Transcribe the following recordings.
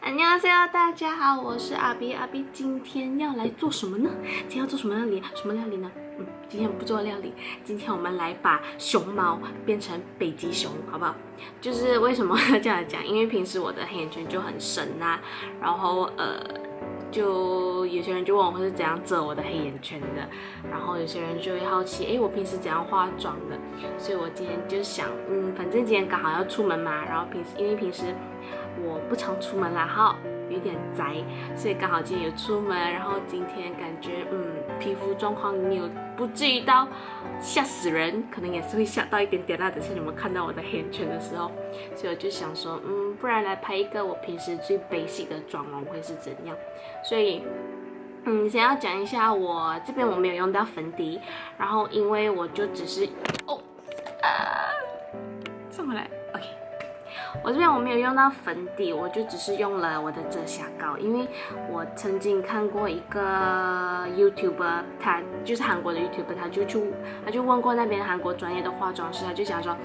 안녕하세요，大家好，我是阿 B。阿 B 今天要来做什么呢？今天要做什么料理？什么料理呢？今天不做料理，今天我们来把熊猫变成北极熊，好不好？就是为什么要这样讲？因为平时我的黑眼圈就很深啊，然后就有些人就问我会是怎样遮我的黑眼圈的，然后有些人就会好奇，我平时怎样化妆的？所以我今天就想，反正今天刚好要出门嘛，然后因为平时我不常出门啦，哈，有点宅，所以刚好今天有出门，然后今天感觉皮肤状况没有不至于到吓死人，可能也是会吓到一点点啦。等下你们看到我的黑眼圈的时候，所以我就想说，不然来拍一个我平时最 basic 的妆容会是怎样。所以先要讲一下，我这边我没有用到粉底，然后因为我就只是上回来 ，OK。我这边我没有用到粉底，我就只是用了我的遮瑕膏，因为我曾经看过一个 YouTuber， 他就是韩国的 YouTuber， 他就问过那边韩国专业的化妆师，他就讲说，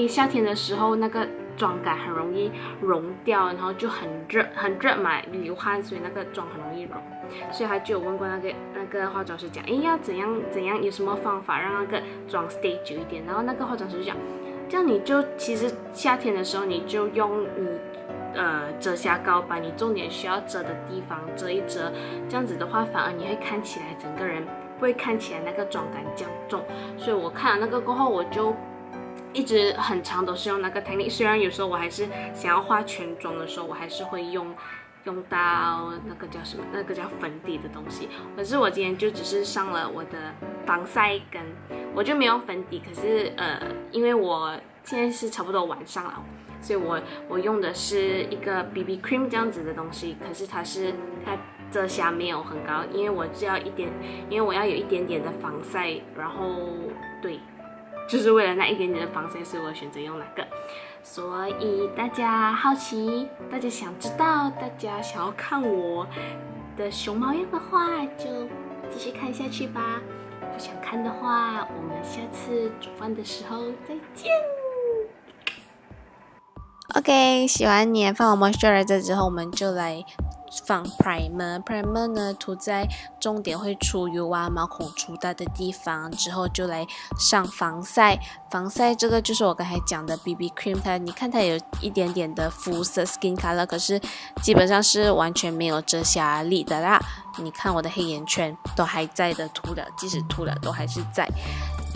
夏天的时候那个妆感很容易融掉，然后就很热嘛，流汗，所以那个妆很容易融，所以他就有问过那个化妆师讲，要怎样有什么方法让那个妆 stay 久一点，然后那个化妆师就讲。这样你就其实夏天的时候，你就用遮瑕膏把你重点需要遮的地方遮一遮，这样子的话，反而你会看起来整个人不会看起来那个妆感降重。所以我看了那个过后，我就一直很长都是用那个 technique， 虽然有时候我还是想要化全妆的时候，我还是会用到那个叫什么，那个叫粉底的东西。可是我今天就只是上了我的防晒根，我就没有粉底。可是因为我现在是差不多晚上了，所以我用的是一个 BB cream 这样子的东西。可是它遮瑕没有很高，因为我要有一点点的防晒，然后对。就是为了那一点点的防晒，所以我选择用那个。所以大家好奇，大家想知道，大家想要看我的熊猫样的话，就继续看下去吧。不想看的话，我们下次煮饭的时候再见。OK， 洗完脸放完 moisturizer 之后，我们就来放 primer 呢，涂在重点会出油啊、毛孔粗大的地方，之后就来上防晒这个就是我刚才讲的 BB cream， 你看它有一点点的肤色 skin color， 可是基本上是完全没有遮瑕力的啦。你看我的黑眼圈都还在的，涂了，即使涂了都还是在。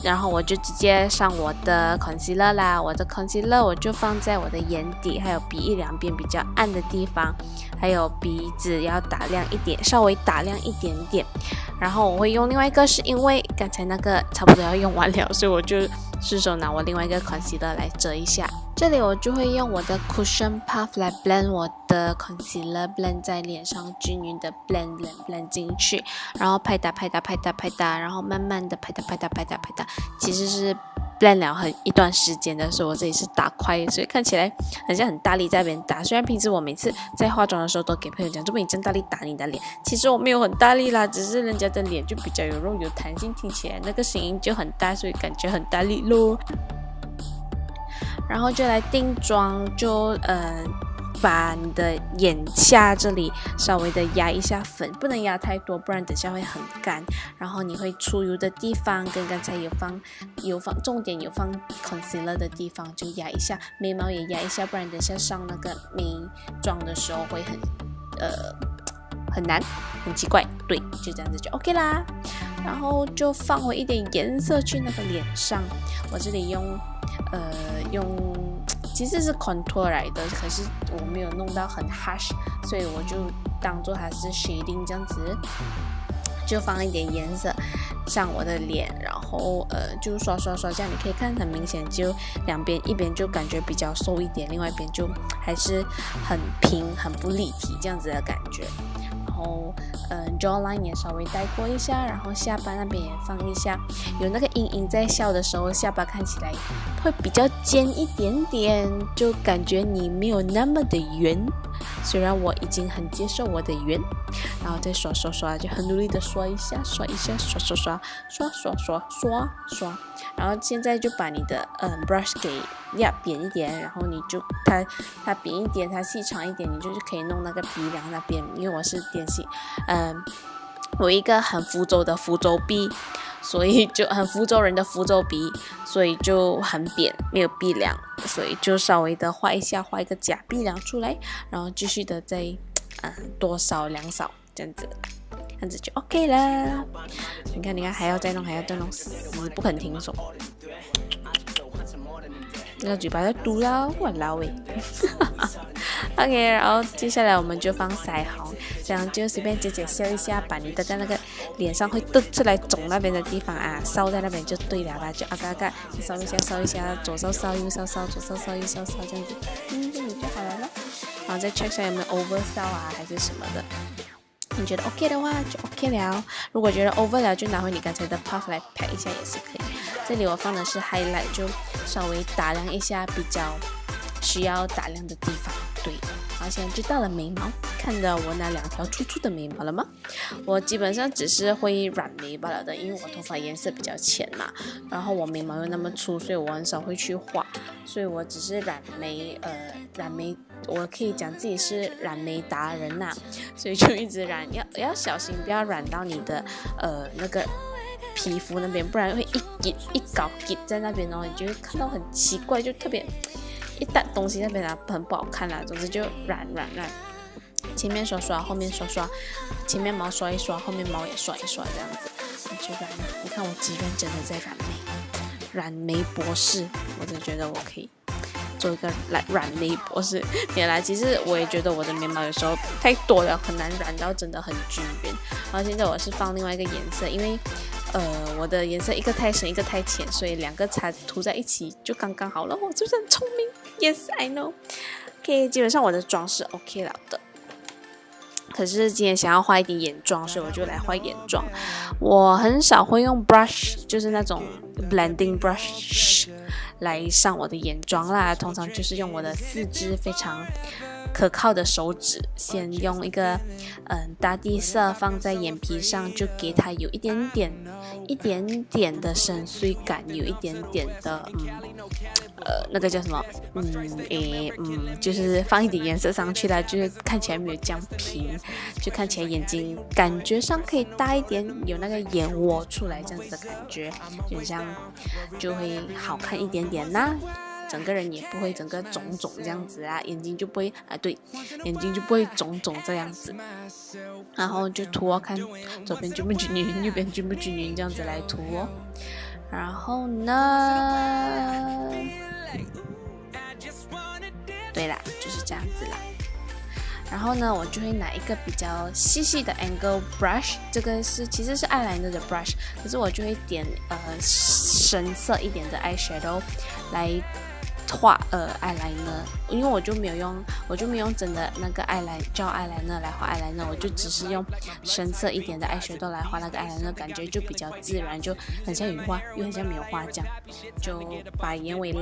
然后我就直接上我的 concealer 啦，我的 concealer 我就放在我的眼底，还有鼻翼两边比较暗的地方，还有鼻子要打亮一点，稍微打亮一点点。然后我会用另外一个，是因为刚才那个差不多要用完了，所以我就顺手拿我另外一个 concealer 来遮一下。这里我就会用我的 cushion puff 来 blend 我的 concealer， blend 在脸上均匀的 blend 进去，然后拍打，然后慢慢的拍打，其实是 blend 了一段时间的，所以我这里是打快，所以看起来好像很大力在那边打。虽然平时我每次在化妆的时候都给朋友讲，这么你真大力打你的脸，其实我没有很大力啦，只是人家的脸就比较有肉有弹性，听起来那个声音就很大，所以感觉很大力咯。然后就来定妆，就把你的眼下这里稍微的压一下粉，不能压太多，不然等下会很干。然后你会出油的地方跟刚才重点有放 concealer 的地方就压一下，眉毛也压一下，不然等下上那个眉妆的时候会很难，很奇怪。对，就这样子就 OK 啦。然后就放回一点颜色去那个脸上，我这里用其实是 contour 来的，可是我没有弄到很 harsh， 所以我就当做它是 shading 这样子，就放一点颜色上我的脸，然后就刷，这样你可以看很明显，就两边一边就感觉比较瘦一点，另外一边就还是很平很不立体这样子的感觉。然后jawline 也稍微带过一下，然后下巴那边也放一下，有那个阴影在笑的时候，下巴看起来会比较尖一点点，就感觉你没有那么的圆，虽然我已经很接受我的圆。然后再刷，就很努力的刷一下，刷，然后现在就把你的brush 给压扁一点，然后你就它扁一点，它细长一点，你就是可以弄那个鼻梁那边，因为我是典型我一个很福州的福州鼻，所以就很福州人的福州鼻，所以就很扁，没有鼻梁，所以就稍微的画一下，画一个假鼻梁出来，然后继续的再多扫2扫这样子就 OK 了。你看还要再弄，死不肯停手，那个嘴巴在嘟啦，我老喂。OK， 然后接下来我们就放腮红，这样就随便姐笑一下，把你的在那个脸上会凸出来肿那边的地方烧在那边就对了啦，就烧一下，左烧烧右烧烧，左烧烧右烧烧这样子，这样就好了咯。然后再 check 一下有没有 over 烧还是什么的。你觉得 OK 的话就 OK 了，如果觉得 over 了就拿回你刚才的 puff 来 pack 一下也是可以。这里我放的是 highlight， 就稍微打亮一下比较需要打亮的地方。对，然后现在就到了眉毛，看到我那2条粗粗的眉毛了吗？我基本上只是会染眉罢了的，因为我头发颜色比较浅嘛，然后我眉毛又那么粗，所以我很少会去画，所以我只是染眉，我可以讲自己是染眉达人呐，所以就一直染，要小心不要染到你的那个皮肤那边，不然会一搞结在那边哦，你就会看到很奇怪，就特别一大东西那边很不好看啦。总之就染，前面刷，后面刷，前面毛刷一刷，后面毛也刷一刷，这样子你就染。你看我几认真的在染眉博士，我真的觉得我可以做一个染眉博士。原来其实我也觉得我的眉毛有时候太多了，很难染到真的很均匀。然后现在我是放另外一个颜色，因为我的颜色一个太深，一个太浅，所以2个涂在一起就刚刚好了。我是不是很聪明 ？Yes, I know. OK， 基本上我的妆是 OK 了的。可是今天想要画一点眼妆，所以我就来画眼妆。我很少会用 brush， 就是那种 blending brush 来上我的眼妆啦，通常就是用我的4支非常可靠的手指，先用一个大地色放在眼皮上，就给它有一点点的深邃感，有一点点的那个叫什么就是放一点颜色上去啦，就是看起来没有这样平，就看起来眼睛感觉上可以大一点，有那个眼窝出来这样子的感觉，就这样就会好看一点点啦。整个人也不会整个肿这样子啊，眼睛就不会眼睛就不会肿这样子。然后就涂看左边均不均匀，右边均不均匀，这样子来涂哦。然后呢，对啦，就是这样子啦。然后呢，我就会拿一个比较细的 angle brush， 这个其实是eyeliner的 brush， 可是我就会点深色一点的 eyeshadow 来画eyeliner， 因为我就没有用真的那个gel eyeliner 来画eyeliner， 我就只是用深色一点的 eyeshadow 来画那个 eyeliner， 感觉就比较自然，就很像有画又很像没有画这样，就把眼尾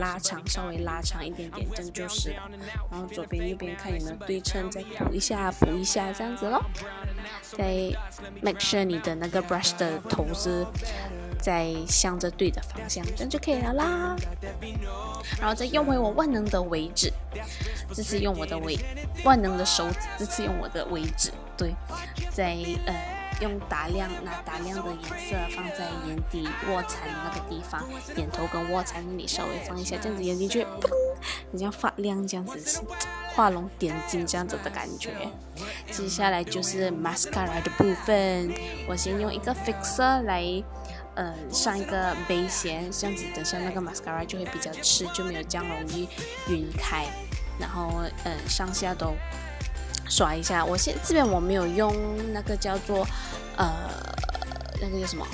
稍微拉长一点点，这样就是了。然后左边右边看有没有对称，再补一下这样子咯。再 make sure 你的那个 brush 的头是在向着对的方向，这样就可以了啦。然后再用回我万能的尾指，这次用我的万能的手指，这次用我的尾指，对，再用拿打亮的颜色放在眼底卧蚕那个地方，眼头跟卧蚕那里稍微放一下，这样子眼睛就会砰，很像发亮这样子，画龙点睛这样子的感觉。接下来就是 mascara 的部分，我先用一个 fixer 来上一个杯线，这样子等下那个 mascara 就会比较吃，就没有这样容易晕开。然后上下都刷一下。这边我没有用那个叫做那个叫什么？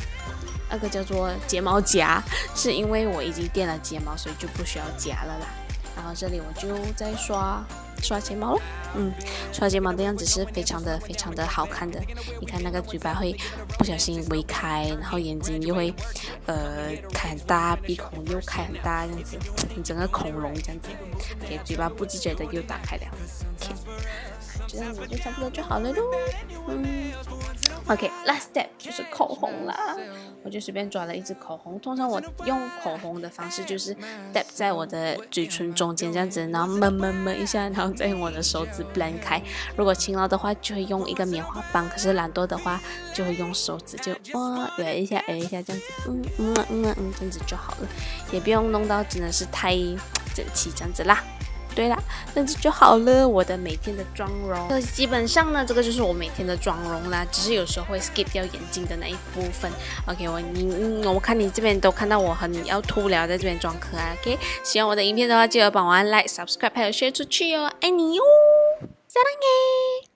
那个叫做睫毛夹，是因为我已经垫了睫毛，所以就不需要夹了啦。然后这里我就再刷睫毛咯。刷睫毛的样子是非常的好看的。你看那个嘴巴会不小心微开，然后眼睛又会开很大，鼻孔又开很大，这样子，你整个恐龙这样子。OK， 嘴巴不自觉的又打开了。OK，这样子就差不多就好了咯。OK，last step 就是口红啦。我就随便抓了一支口红，通常我用口红的方式就是 dab 在我的嘴唇中间这样子，然后闷一下，然后再用我的手指 blend 开。如果勤劳的话就会用一个棉花棒，可是懒惰的话就会用手指就摇一下这样子，这样子就好了，也不用弄到真的是太整齐这样子啦。对啦，这样子就好了。我的每天的妆容，基本上呢，这个就是我每天的妆容啦。只是有时候会 skip 掉眼睛的那一部分。OK， 我看你这边都看到我很要秃了，在这边装可爱。OK， 喜欢我的影片的话，记得帮我按 like、subscribe 还有 share 出去哦，爱你哟，撒浪耶！